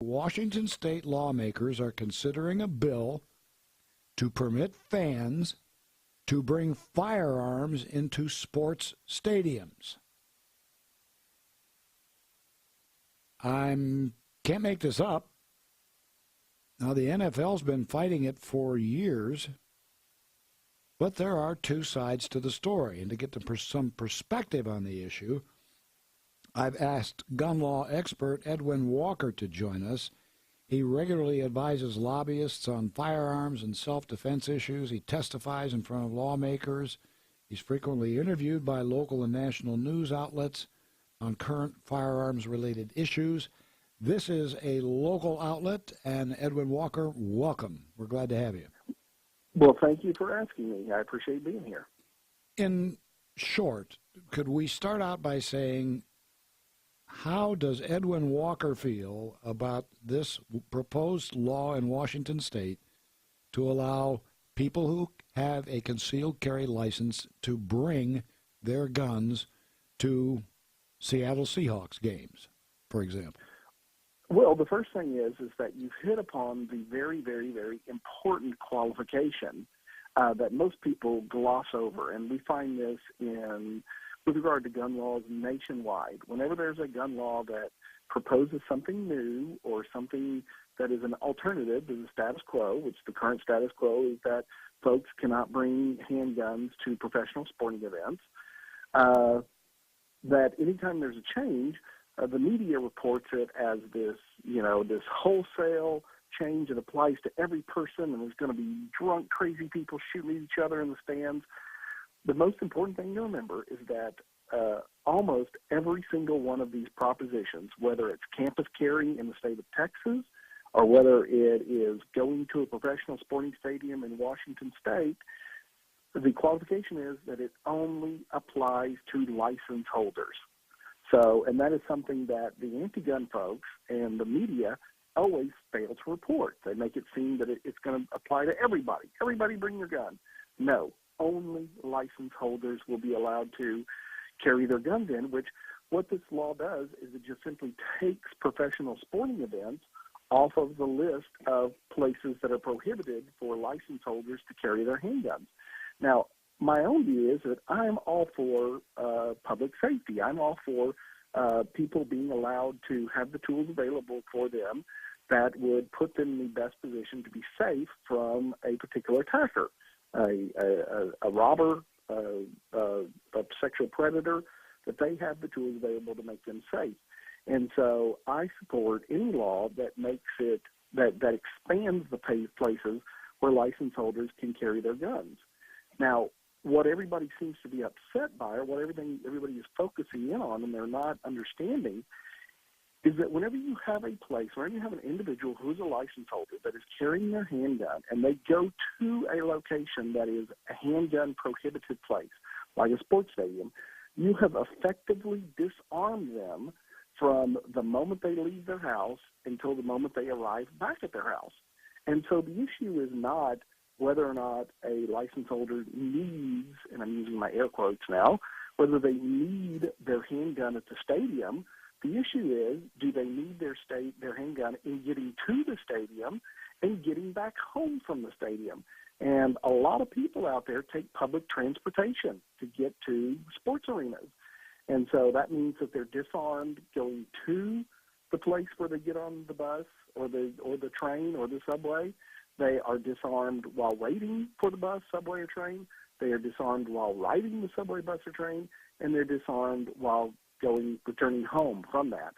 Washington state lawmakers are considering a bill to permit fans to bring firearms into sports stadiums. Can't make this up. Now, the NFL's been fighting it for years, but there are two sides to the story. And to get some perspective on the issue, I've asked gun law expert Edwin Walker to join us. He regularly advises lobbyists on firearms and self-defense issues. He testifies in front of lawmakers. He's frequently interviewed by local and national news outlets on current firearms-related issues. This is a local outlet, and Edwin Walker, welcome. We're glad to have you. Well, thank you for asking me. I appreciate being here. In short, could we start out by saying, how does Edwin Walker feel about this proposed law in Washington state to allow people who have a concealed carry license to bring their guns to Seattle Seahawks games, for example? Well, the first thing is that you've hit upon the very, very, very important qualification that most people gloss over, and we find this with regard to gun laws nationwide. Whenever there's a gun law that proposes something new or something that is an alternative to the status quo, which the current status quo is that folks cannot bring handguns to professional sporting events, that anytime there's a change, the media reports it as this wholesale change that applies to every person, and there's going to be drunk, crazy people shooting at each other in the stands. The most important thing to remember is that almost every single one of these propositions, whether it's campus carry in the state of Texas or whether it is going to a professional sporting stadium in Washington state, the qualification is that it only applies to license holders. So, and that is something that the anti-gun folks and the media always fail to report. They make it seem that it's going to apply to everybody. Everybody bring your gun. No, only license holders will be allowed to carry their guns in, which what this law does is it just simply takes professional sporting events off of the list of places that are prohibited for license holders to carry their handguns. Now, my own view is that I'm all for public safety. I'm all for people being allowed to have the tools available for them that would put them in the best position to be safe from a particular attacker, a robber, a sexual predator, that they have the tools available to make them safe. And so I support any law that makes it, that expands the places where license holders can carry their guns. Now, what everybody seems to be upset by, or what everybody is focusing in on and they're not understanding, is that whenever you have a place, whenever you have an individual who is a license holder that is carrying their handgun and they go to a location that is a handgun prohibited place, like a sports stadium, you have effectively disarmed them from the moment they leave their house until the moment they arrive back at their house. And so the issue is not whether or not a license holder needs, and I'm using my air quotes now, whether they need their handgun at the stadium. The issue is, do they need their handgun in getting to the stadium and getting back home from the stadium? And a lot of people out there take public transportation to get to sports arenas. And so that means that they're disarmed going to the place where they get on the bus or the train or the subway. They are disarmed while waiting for the bus, subway, or train. They are disarmed while riding the subway, bus, or train, and they're disarmed while returning home from that.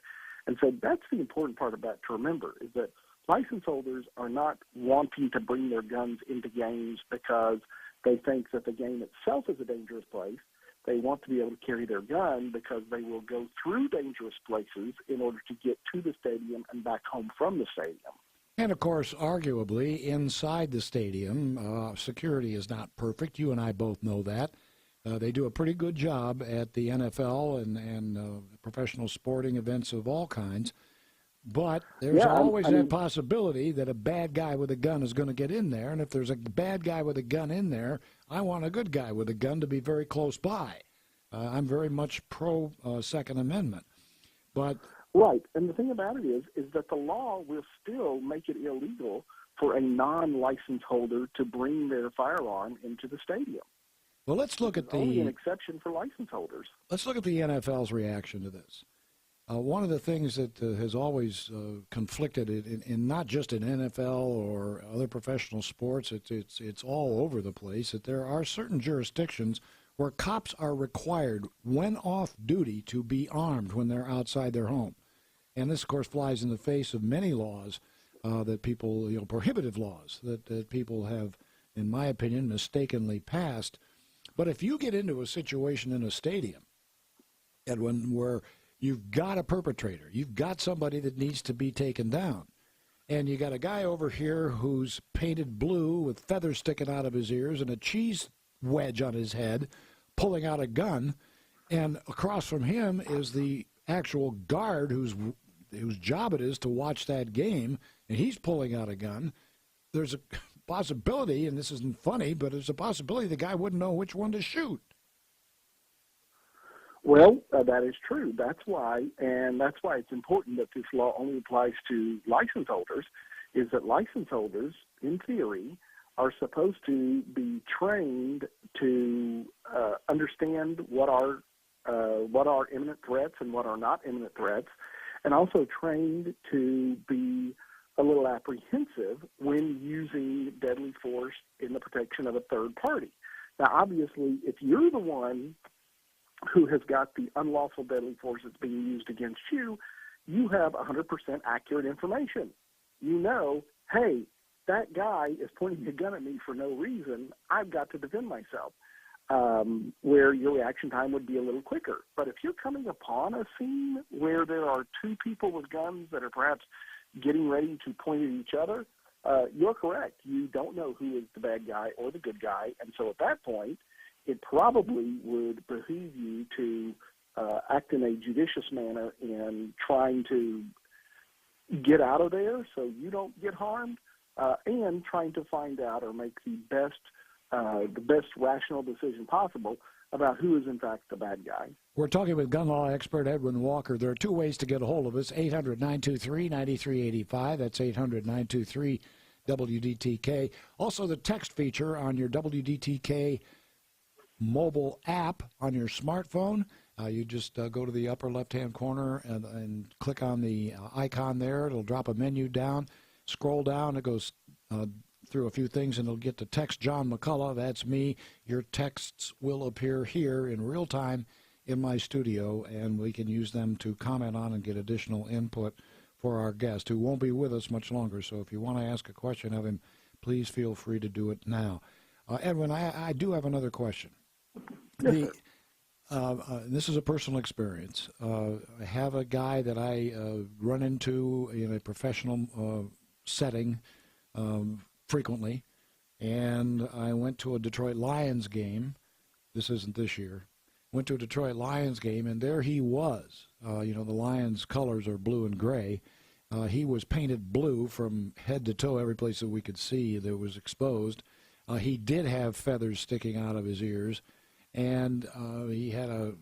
And so that's the important part about to remember, is that license holders are not wanting to bring their guns into games because they think that the game itself is a dangerous place. They want to be able to carry their gun because they will go through dangerous places in order to get to the stadium and back home from the stadium. And, of course, arguably, inside the stadium, security is not perfect. You and I both know that. They do a pretty good job at the NFL and professional sporting events of all kinds. But there's always that possibility that a bad guy with a gun is going to get in there. And if there's a bad guy with a gun in there, I want a good guy with a gun to be very close by. I'm very much pro Second Amendment. But Right. And the thing about it is that the law will still make it illegal for a non-license holder to bring their firearm into the stadium. Well, let's look at only an exception for license holders. Let's look at the NFL's reaction to this. One of the things that has always conflicted in not just in NFL or other professional sports, it's all over the place, that there are certain jurisdictions where cops are required, when off duty, to be armed when they're outside their home. And this, of course, flies in the face of many laws that people, prohibitive laws that people have, in my opinion, mistakenly passed. But if you get into a situation in a stadium, Edwin, where you've got a perpetrator, you've got somebody that needs to be taken down, and you got a guy over here who's painted blue with feathers sticking out of his ears and a cheese wedge on his head, pulling out a gun, and across from him is the actual guard whose job it is to watch that game, and he's pulling out a gun. There's a possibility, and this isn't funny, but there's a possibility the guy wouldn't know which one to shoot. Well, that is true. That's why it's important that this law only applies to license holders, is that license holders, in theory, are supposed to be trained to understand what are imminent threats and what are not imminent threats, and also trained to be a little apprehensive when using deadly force in the protection of a third party. Now, obviously, if you're the one who has got the unlawful deadly force that's being used against you, you have 100% accurate information. You know, hey, that guy is pointing a gun at me for no reason. I've got to defend myself, where your reaction time would be a little quicker. But if you're coming upon a scene where there are two people with guns that are perhaps getting ready to point at each other, you're correct. You don't know who is the bad guy or the good guy. And so at that point, it probably would behoove you to act in a judicious manner in trying to get out of there so you don't get harmed, and trying to find out or make the best rational decision possible about who is, in fact, the bad guy. We're talking with gun law expert Edwin Walker. There are two ways to get a hold of us, 800-923-9385. That's 800-923-WDTK. Also, the text feature on your WDTK mobile app on your smartphone. You just go to the upper left-hand corner and click on the icon there. It'll drop a menu down. Scroll down. It goes through a few things, and it'll get to text John McCullough. That's me. Your texts will appear here in real time in my studio, and we can use them to comment on and get additional input for our guest, who won't be with us much longer. So if you want to ask a question of him, please feel free to do it now. Edwin, I do have another question. Yes, This is a personal experience. I have a guy that I run into in a professional setting frequently, and I went to a Detroit Lions game. This isn't this year. Went to a Detroit Lions game, and there he was. The Lions' colors are blue and gray. He was painted blue from head to toe, every place that we could see that was exposed. He did have feathers sticking out of his ears, and he had a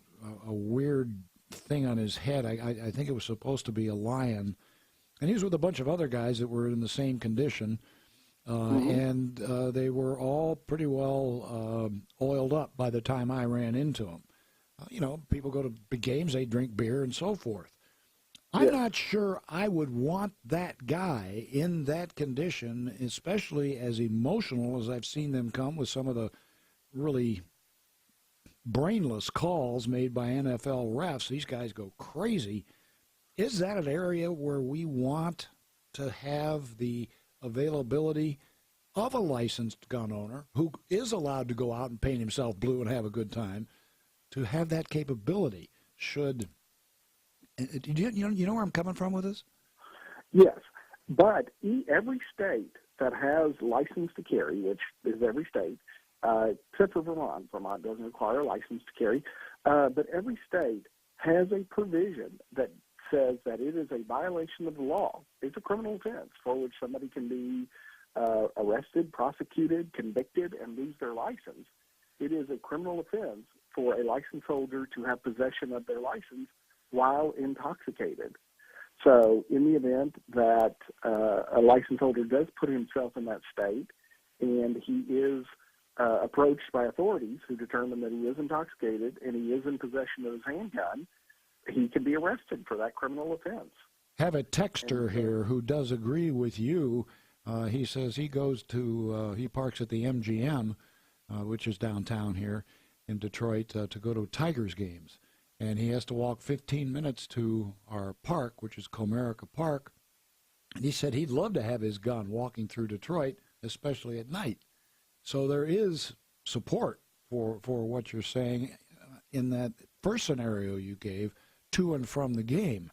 weird thing on his head. I think it was supposed to be a lion. And he was with a bunch of other guys that were in the same condition, and they were all pretty well oiled up by the time I ran into them. People go to big games, they drink beer and so forth. I'm not sure I would want that guy in that condition, especially as emotional as I've seen them come with some of the really brainless calls made by NFL refs. These guys go crazy. Is that an area where we want to have the availability of a licensed gun owner who is allowed to go out and paint himself blue and have a good time, to have that capability? Should you know where I'm coming from with this? Yes, but every state that has license to carry, which is every state, except for Vermont. Vermont doesn't require a license to carry, but every state has a provision that says that it is a violation of the law. It's a criminal offense for which somebody can be arrested, prosecuted, convicted, and lose their license. It is a criminal offense for a license holder to have possession of their license while intoxicated. So in the event that a license holder does put himself in that state and he is approached by authorities who determine that he is intoxicated and he is in possession of his handgun, he can be arrested for that criminal offense. Have a texter here who does agree with you. He says he goes to, he parks at the MGM, which is downtown here in Detroit, to go to Tigers games. And he has to walk 15 minutes to our park, which is Comerica Park. And he said he'd love to have his gun walking through Detroit, especially at night. So there is support for what you're saying in that first scenario you gave, to and from the game.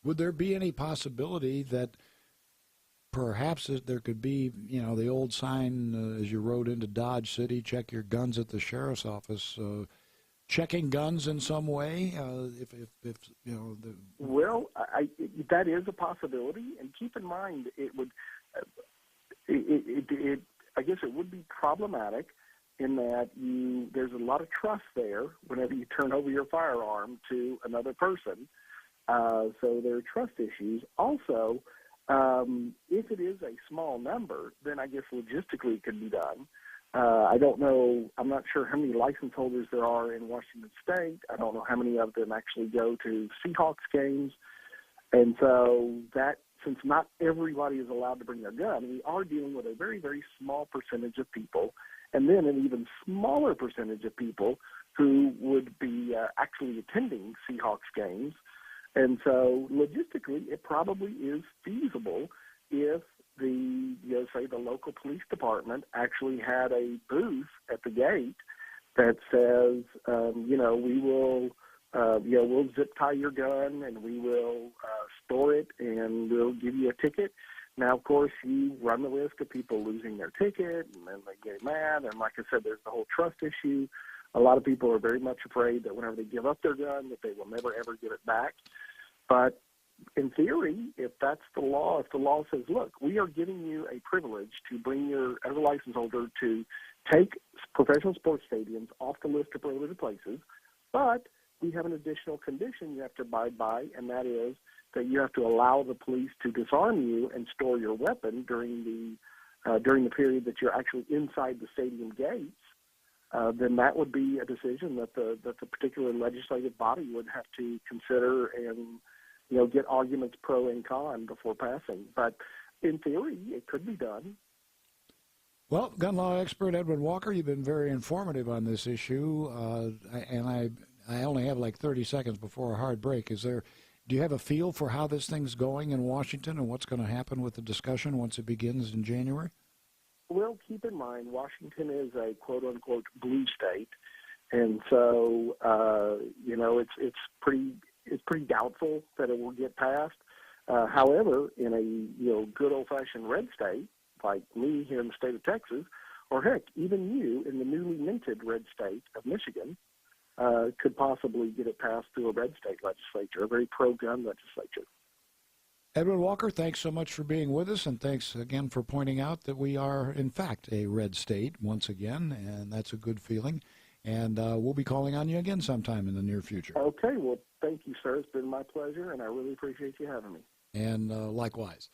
Would there be any possibility that perhaps there could be, you know, the old sign as you rode into Dodge City, check your guns at the sheriff's office, checking guns in some way? If you know, well, that is a possibility, and keep in mind it would, I guess it would be problematic in that there's a lot of trust there whenever you turn over your firearm to another person. So there are trust issues. Also, if it is a small number, then I guess logistically it could be done. I don't know. I'm not sure how many license holders there are in Washington State. I don't know how many of them actually go to Seahawks games. And so that, since not everybody is allowed to bring their gun, we are dealing with a very, very small percentage of people, and then an even smaller percentage of people who would be actually attending Seahawks games. And so logistically, it probably is feasible if say the local police department actually had a booth at the gate that says, we will, we'll zip tie your gun and we will store it and we'll give you a ticket. Now, of course, you run the risk of people losing their ticket and then they get mad. And like I said, there's the whole trust issue. A lot of people are very much afraid that whenever they give up their gun, that they will never, ever give it back. But in theory, if that's the law, if the law says, look, we are giving you a privilege to bring as a license holder, to take professional sports stadiums off the list of prohibited places, but we have an additional condition you have to abide by, and that is that you have to allow the police to disarm you and store your weapon during the period that you're actually inside the stadium gates. Then that would be a decision that the particular legislative body would have to consider and get arguments pro and con before passing. But in theory, it could be done. Well, gun law expert Edwin Walker, you've been very informative on this issue, and I only have like 30 seconds before a hard break. Do you have a feel for how this thing's going in Washington and what's going to happen with the discussion once it begins in January? Well, keep in mind, Washington is a quote-unquote blue state, and so, it's pretty doubtful that it will get passed. However, in a good old-fashioned red state, like me here in the state of Texas, or heck, even you in the newly minted red state of Michigan, could possibly get it passed through a red state legislature, a very pro-gun legislature. Edwin Walker, thanks so much for being with us, and thanks again for pointing out that we are, in fact, a red state once again, and that's a good feeling. And we'll be calling on you again sometime in the near future. Okay, well, thank you, sir. It's been my pleasure, and I really appreciate you having me. And likewise.